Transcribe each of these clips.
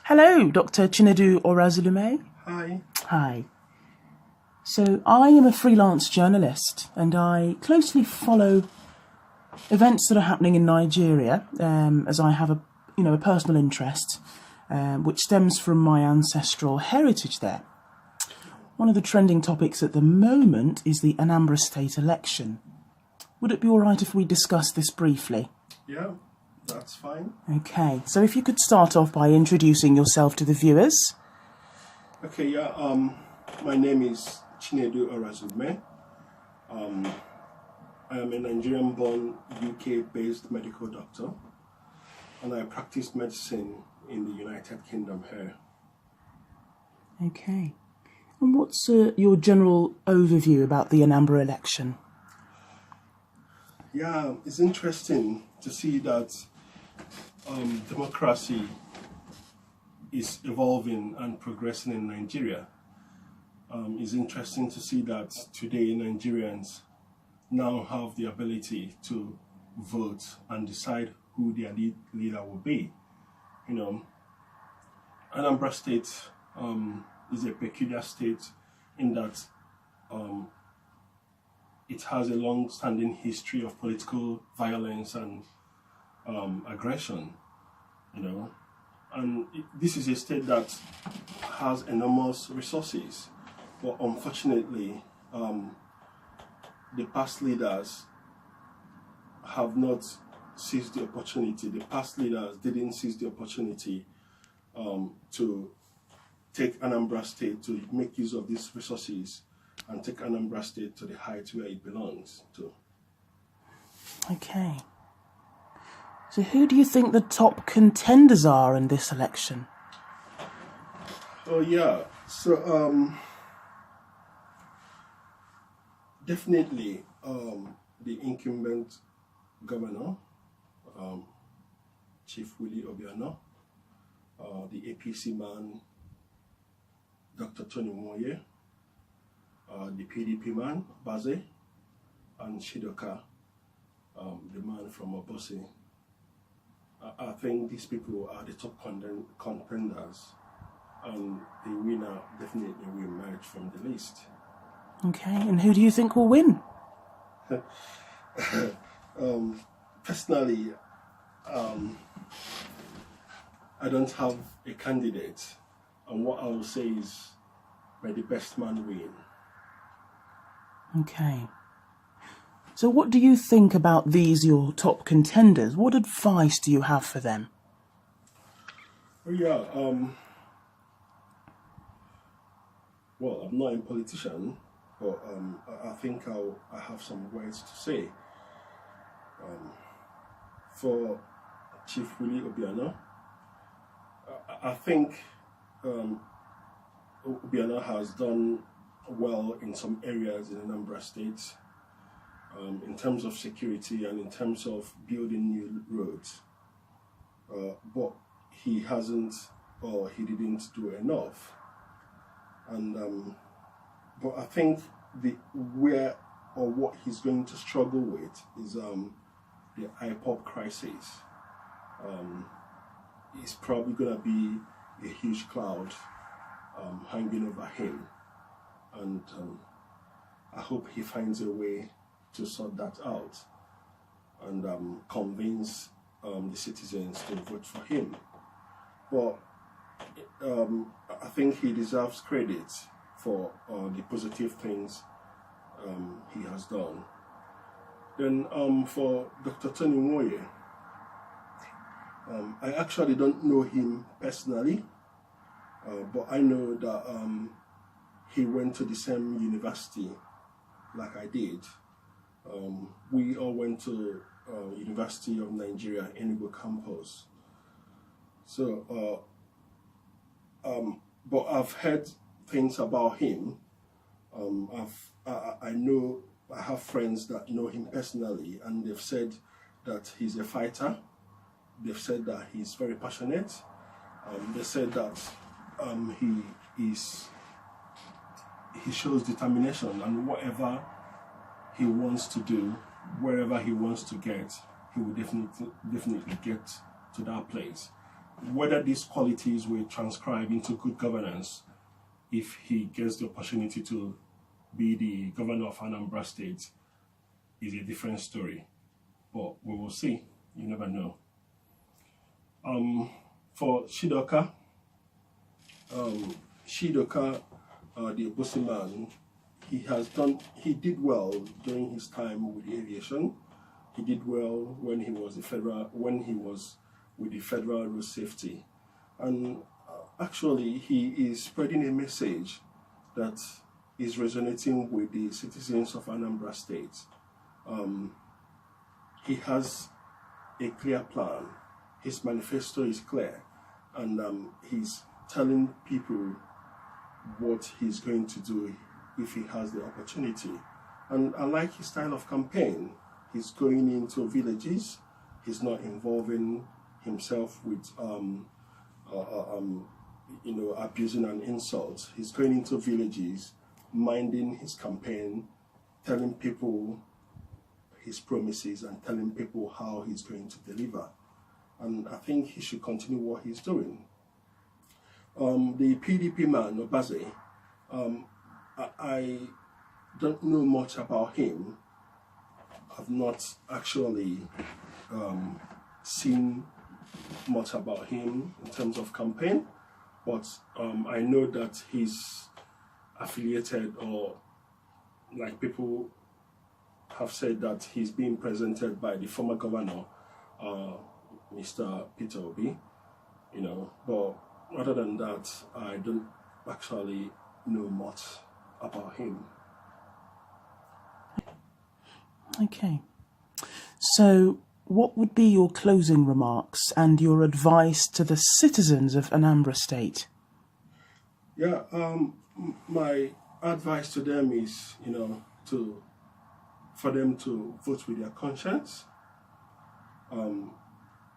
Hello, Dr Chinedu Orazulume. Hi. Hi. So I am a freelance journalist and I closely follow events that are happening in Nigeria as I have a personal interest which stems from my ancestral heritage there. One of the trending topics at the moment is the Anambra state election. Would it be all right if we discuss this briefly? Yeah, that's fine. Okay, so if you could start off by introducing yourself to the viewers. Okay, my name is Chinedu Orazulume. I am a Nigerian-born, UK-based medical doctor, and I practice medicine in the United Kingdom here. Okay. And what's your general overview about the Anambra election? Yeah, it's interesting to see that democracy is evolving and progressing in Nigeria. It's interesting to see that today Nigerians now have the ability to vote and decide who their leader will be. You know, Anambra State is a peculiar state in that it has a long-standing history of political violence and aggression, and this is a state that has enormous resources, but unfortunately the past leaders have not seized the opportunity. The past leaders didn't seize the opportunity to take Anambra State, to make use of these resources and take Anambra State to the height where it belongs to. Okay. So who do you think the top contenders are in this election? Oh yeah, so definitely the incumbent governor, Chief Willie Obiano, the APC man, Dr Tony Moye, the PDP man, Baze, and Shidoka, the man from Obosi. I think these people are the top contenders, and the winner definitely will emerge from the list. Okay, and who do you think will win? Personally, I don't have a candidate, and what I will say is, may the best man win. Okay. So what do you think about these, your top contenders? What advice do you have for them? Yeah, well, I'm not a politician, but I think I have some words to say. For Chief Willie Obiano, I think Obiano has done well in some areas in Anambra State, in terms of security and in terms of building new roads, but he hasn't, or he didn't do enough. And but I think what he's going to struggle with is the IPOP crisis. It's probably going to be a huge cloud hanging over him, and I hope he finds a way to sort that out and convince the citizens to vote for him. But I think he deserves credit for the positive things he has done. Then for Dr. Tony Moye, I actually don't know him personally, but I know that he went to the same university like I did. We all went to University of Nigeria, Enugu campus. So, but I've heard things about him. I have friends that know him personally, and they've said that he's a fighter. They've said that he's very passionate. They said that he shows determination, and whatever he wants to do, wherever he wants to get, he will definitely get to that place. whether these qualities will transcribe into good governance if he gets the opportunity to be the governor of Anambra State is a different story. But we will see. You never know. For Chidoka, the Obusi man, he did well during his time with the aviation. He did well when he was with the Federal Road Safety. And actually, he is spreading a message that is resonating with the citizens of Anambra State. He has a clear plan. His manifesto is clear, and he's telling people what he's going to do if he has the opportunity. And I like his style of campaign. He's going into villages. He's not involving himself with abusing and insults. He's going into villages, minding his campaign, telling people his promises and telling people how he's going to deliver. And I think he should continue what he's doing. The PDP man, Obaze, I don't know much about him. I've not actually seen much about him in terms of campaign, but I know that he's affiliated, or like people have said that he's being presented by the former governor, Mr. Peter Obi, but other than that, I don't actually know much about him. Okay. So, what would be your closing remarks and your advice to the citizens of Anambra State? Yeah, my advice to them is, for them to vote with their conscience.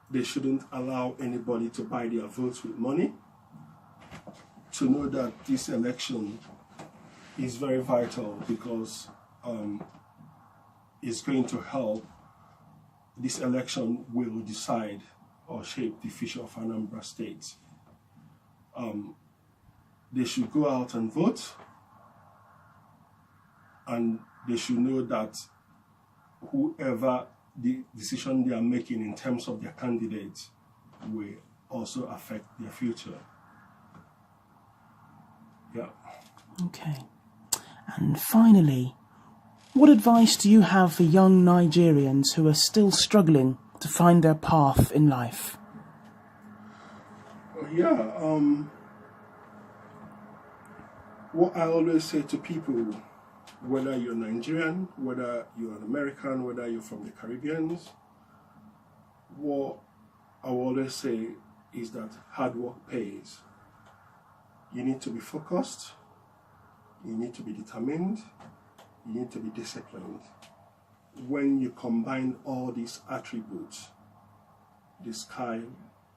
They shouldn't allow anybody to buy their votes with money. To know that this election is very vital because it's going to help. This election will decide or shape the future of Anambra State. They should go out and vote, and they should know that whoever the decision they are making in terms of their candidates will also affect their future. Yeah. Okay. And finally, what advice do you have for young Nigerians who are still struggling to find their path in life? What I always say to people, whether you're Nigerian, whether you're an American, whether you're from the Caribbean, what I always say is that hard work pays. You need to be focused, you need to be determined, you need to be disciplined. When you combine all these attributes, the sky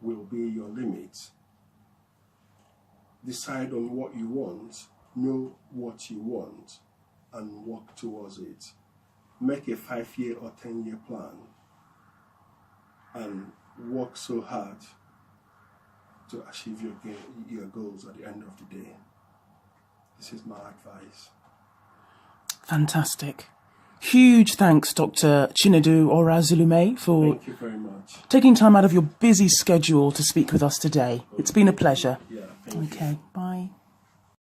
will be your limit. Decide on what you want, know what you want, and work towards it. Make a 5-year or 10-year plan and work so hard to achieve your goals at the end of the day. This is my advice. Fantastic. Huge thanks, Dr Chinedu Orazulume, for Thank you very much. taking time out of your busy schedule to speak with us today. It's been a pleasure. Yeah, thank you. Okay, bye.